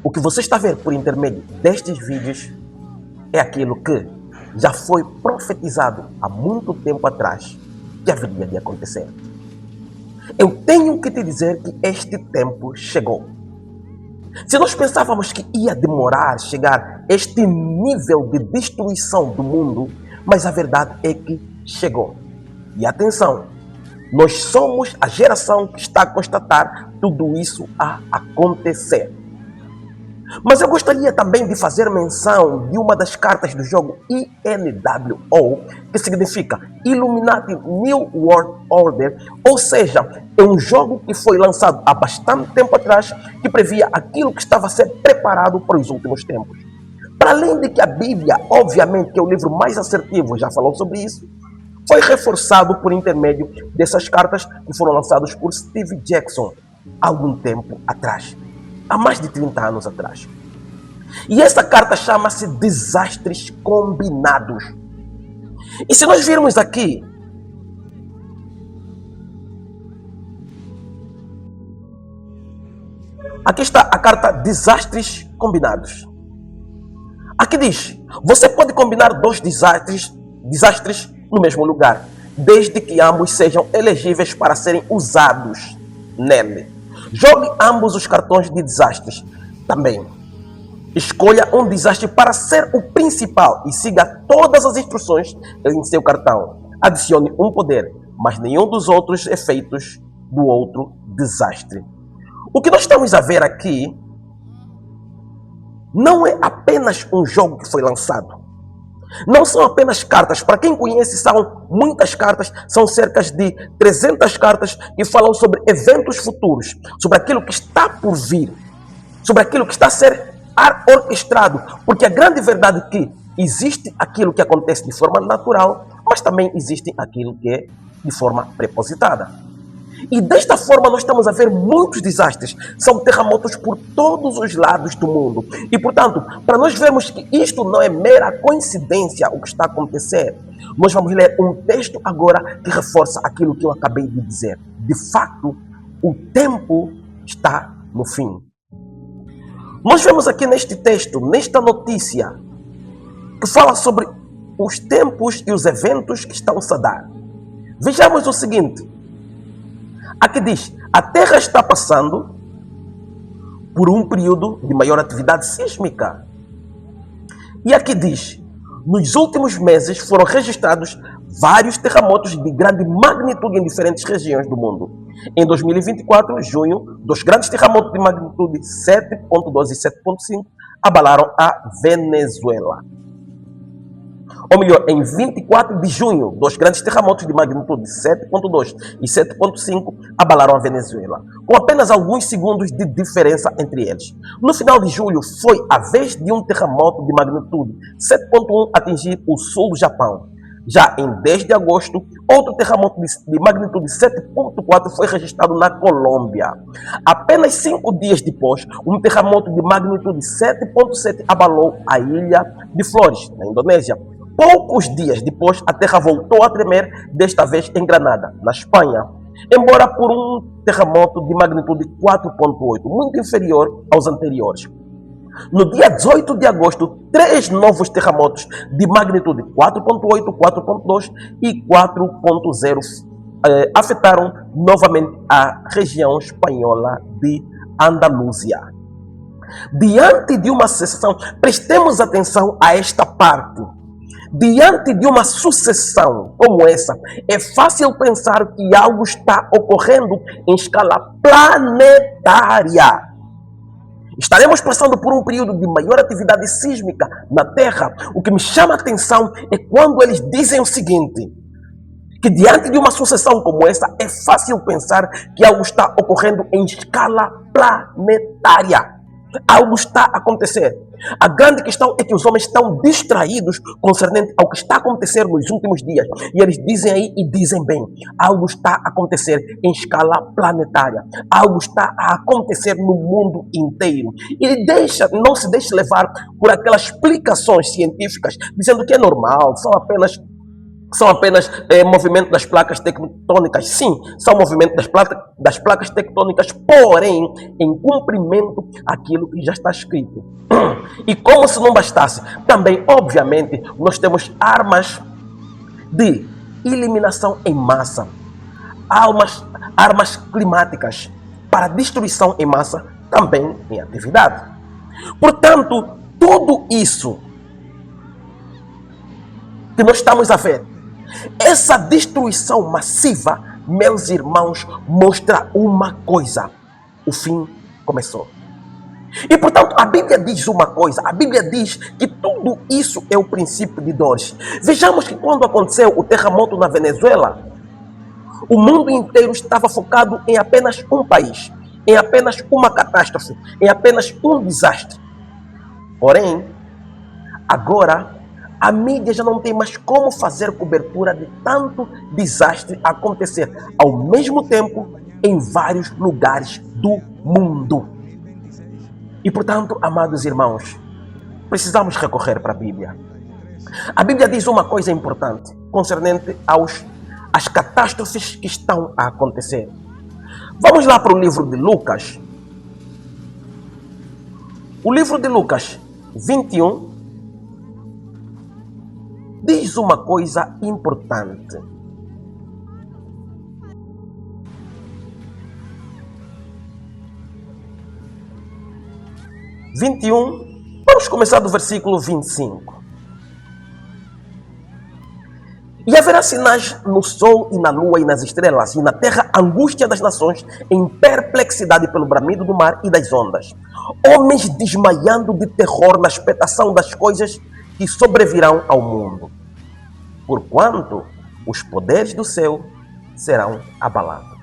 O que você está a ver por intermédio destes vídeos é aquilo que já foi profetizado há muito tempo atrás que haveria de acontecer. Eu tenho que te dizer que este tempo chegou. Se nós pensávamos que ia demorar chegar a este nível de destruição do mundo, mas a verdade é que chegou. E atenção, nós somos a geração que está a constatar tudo isso a acontecer. Mas eu gostaria também de fazer menção de uma das cartas do jogo INWO, que significa Illuminati New World Order, ou seja, é um jogo que foi lançado há bastante tempo atrás, que previa aquilo que estava a ser preparado para os últimos tempos. Para além de que a Bíblia, obviamente, que é o livro mais assertivo, já falou sobre isso, foi reforçado por intermédio dessas cartas que foram lançadas por Steve Jackson há algum tempo atrás. Há mais de 30 anos atrás. E essa carta chama-se Desastres Combinados. E se nós virmos aqui, aqui está a carta Desastres Combinados. Aqui diz, você pode combinar dois desastres no mesmo lugar, desde que ambos sejam elegíveis para serem usados nele. Jogue ambos os cartões de desastres também. Escolha um desastre para ser o principal e siga todas as instruções em seu cartão. Adicione um poder, mas nenhum dos outros efeitos do outro desastre. O que nós estamos a ver aqui não é apenas um jogo que foi lançado. Não são apenas cartas. Para quem conhece, são muitas cartas. São cerca de 300 cartas que falam sobre eventos futuros, sobre aquilo que está por vir, sobre aquilo que está a ser orquestrado. Porque a grande verdade é que existe aquilo que acontece de forma natural, mas também existe aquilo que é de forma prepositada. E desta forma nós estamos a ver muitos desastres. São terremotos por todos os lados do mundo. E portanto, para nós vermos que isto não é mera coincidência o que está a acontecer, nós vamos ler um texto agora que reforça aquilo que eu acabei de dizer. De fato, o tempo está no fim. Nós vemos aqui neste texto, nesta notícia, que fala sobre os tempos e os eventos que estão-se a dar. Vejamos o seguinte. Aqui diz, a Terra está passando por um período de maior atividade sísmica. E aqui diz, nos últimos meses foram registrados vários terremotos de grande magnitude em diferentes regiões do mundo. Em 2024, junho, dois grandes terremotos de magnitude 7.2 e 7.5 abalaram a Venezuela. Ou melhor, em 24 de junho, dois grandes terremotos de magnitude 7.2 e 7.5 abalaram a Venezuela, com apenas alguns segundos de diferença entre eles. No final de julho, foi a vez de um terremoto de magnitude 7.1 atingir o sul do Japão. Já em 10 de agosto, outro terremoto de magnitude 7.4 foi registrado na Colômbia. Apenas 5 dias depois, um terremoto de magnitude 7.7 abalou a ilha de Flores, na Indonésia. Poucos dias depois, a terra voltou a tremer, desta vez em Granada, na Espanha, embora por um terremoto de magnitude 4.8, muito inferior aos anteriores. No dia 18 de agosto, 3 novos terremotos de magnitude 4.8, 4.2 e 4.0 afetaram novamente a região espanhola de Andaluzia. Diante de uma sucessão, prestemos atenção a esta parte. Diante de uma sucessão como essa, é fácil pensar que algo está ocorrendo em escala planetária. Estaremos passando por um período de maior atividade sísmica na Terra. O que me chama a atenção é quando eles dizem o seguinte, que diante de uma sucessão como essa, é fácil pensar que algo está ocorrendo em escala planetária. Algo está a acontecer. A grande questão é que os homens estão distraídos concernente ao que está a acontecer nos últimos dias. E eles dizem aí e dizem bem, algo está a acontecer em escala planetária. Algo está a acontecer no mundo inteiro. E não se deixe levar por aquelas explicações científicas, dizendo que é normal, são apenas São apenas movimento das placas tectônicas? Sim, são movimento das placas tectônicas, porém, em cumprimento aquilo que já está escrito. E como se não bastasse, também, obviamente, nós temos armas de eliminação em massa, armas climáticas para destruição em massa também em atividade. Portanto, tudo isso que nós estamos a ver, essa destruição massiva, meus irmãos, mostra uma coisa: o fim começou. E portanto, a Bíblia diz uma coisa, a Bíblia diz que tudo isso é o princípio de dores. Vejamos que quando aconteceu o terremoto na Venezuela, o mundo inteiro estava focado em apenas um país, em apenas uma catástrofe, em apenas um desastre. Porém, agora, a mídia já não tem mais como fazer cobertura de tanto desastre acontecer ao mesmo tempo em vários lugares do mundo. E portanto, amados irmãos, precisamos recorrer para a Bíblia. A Bíblia diz uma coisa importante concernente às catástrofes que estão a acontecer. Vamos lá para o livro de Lucas. O livro de Lucas 21 diz uma coisa importante. Vamos começar do versículo 25. E haverá sinais no sol e na lua e nas estrelas, e na terra angústia das nações, em perplexidade pelo bramido do mar e das ondas. Homens desmaiando de terror na expectação das coisas que sobrevirão ao mundo, porquanto os poderes do céu serão abalados.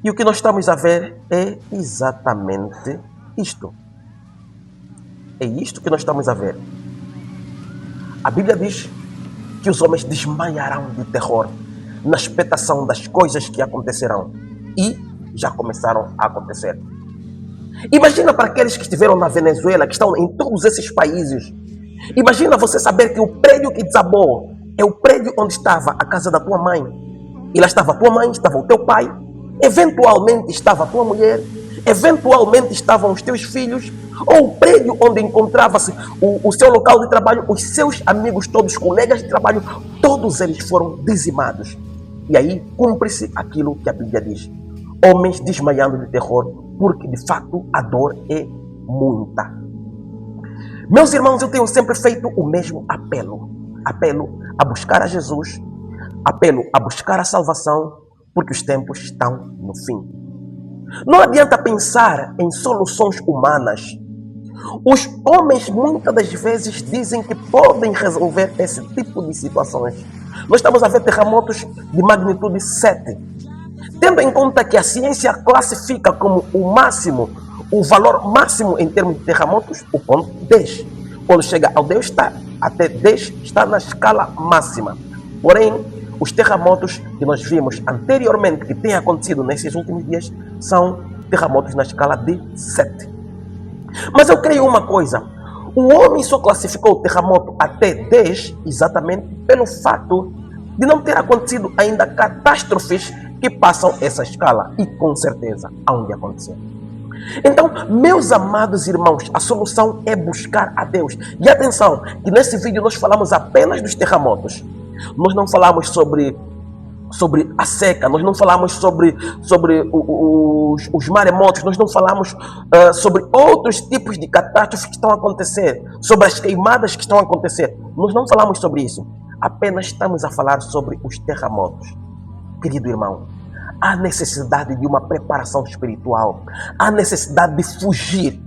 E o que nós estamos a ver é exatamente isto. É isto que nós estamos a ver. A Bíblia diz que os homens desmaiarão de terror na expectação das coisas que acontecerão. E já começaram a acontecer. Imagina para aqueles que estiveram na Venezuela, que estão em todos esses países. Imagina você saber que o prédio que desabou é o prédio onde estava a casa da tua mãe. E lá estava a tua mãe, estava o teu pai, eventualmente estava a tua mulher, eventualmente estavam os teus filhos, ou o prédio onde encontrava-se o seu local de trabalho, os seus amigos todos, colegas de trabalho, todos eles foram dizimados. E aí cumpre-se aquilo que a Bíblia diz. Homens desmaiando de terror, porque de fato a dor é muita. Meus irmãos, eu tenho sempre feito o mesmo apelo. Apelo a buscar a Jesus, apelo a buscar a salvação, porque os tempos estão no fim. Não adianta pensar em soluções humanas. Os homens muitas das vezes dizem que podem resolver esse tipo de situações. Nós estamos a ver terremotos de magnitude 7. Tendo em conta que a ciência classifica como o máximo, o valor máximo em termos de terremotos, o ponto 10. Quando chega ao 10, até 10 está na escala máxima. Porém, os terremotos que nós vimos anteriormente, que têm acontecido nesses últimos dias, são terremotos na escala de 7. Mas eu creio uma coisa: o homem só classificou o terremoto até 10 exatamente pelo fato de não ter acontecido ainda catástrofes que passam essa escala, e com certeza hão de acontecer. Então, meus amados irmãos, a solução é buscar a Deus. E atenção, que nesse vídeo nós falamos apenas dos terremotos. Nós não falamos sobre a seca, nós não falamos sobre os maremotos, nós não falamos sobre outros tipos de catástrofes que estão a acontecer, sobre as queimadas que estão a acontecer. Nós não falamos sobre isso, apenas estamos a falar sobre os terremotos. Querido irmão, há necessidade de uma preparação espiritual, há necessidade de fugir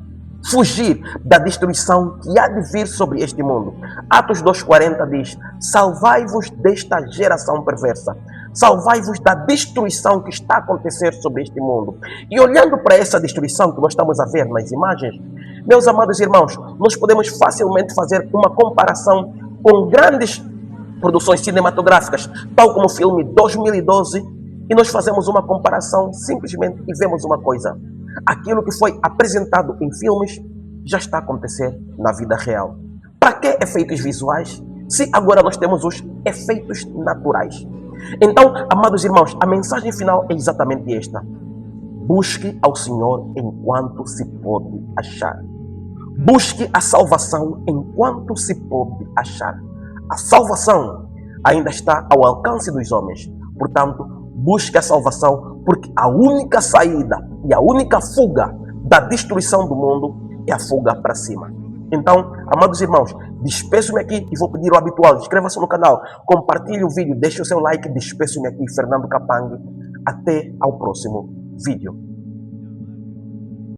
da destruição que há de vir sobre este mundo. Atos 2,40 diz: salvai-vos desta geração perversa, salvai-vos da destruição que está a acontecer sobre este mundo. E olhando para essa destruição que nós estamos a ver nas imagens, meus amados irmãos, nós podemos facilmente fazer uma comparação com grandes produções cinematográficas, tal como o filme 2012, e nós fazemos uma comparação simplesmente e vemos uma coisa: aquilo que foi apresentado em filmes já está a acontecer na vida real. Para que efeitos visuais? Se agora nós temos os efeitos naturais. Então, amados irmãos, a mensagem final é exatamente esta. Busque ao Senhor enquanto se pode achar. Busque a salvação enquanto se pode achar. A salvação ainda está ao alcance dos homens. Portanto, busque a salvação, porque a única saída e a única fuga da destruição do mundo é a fuga para cima. Então, amados irmãos, despeço-me aqui e vou pedir o habitual. Inscreva-se no canal, compartilhe o vídeo, deixe o seu like. Despeço-me aqui, Fernando Capangue. Até ao próximo vídeo.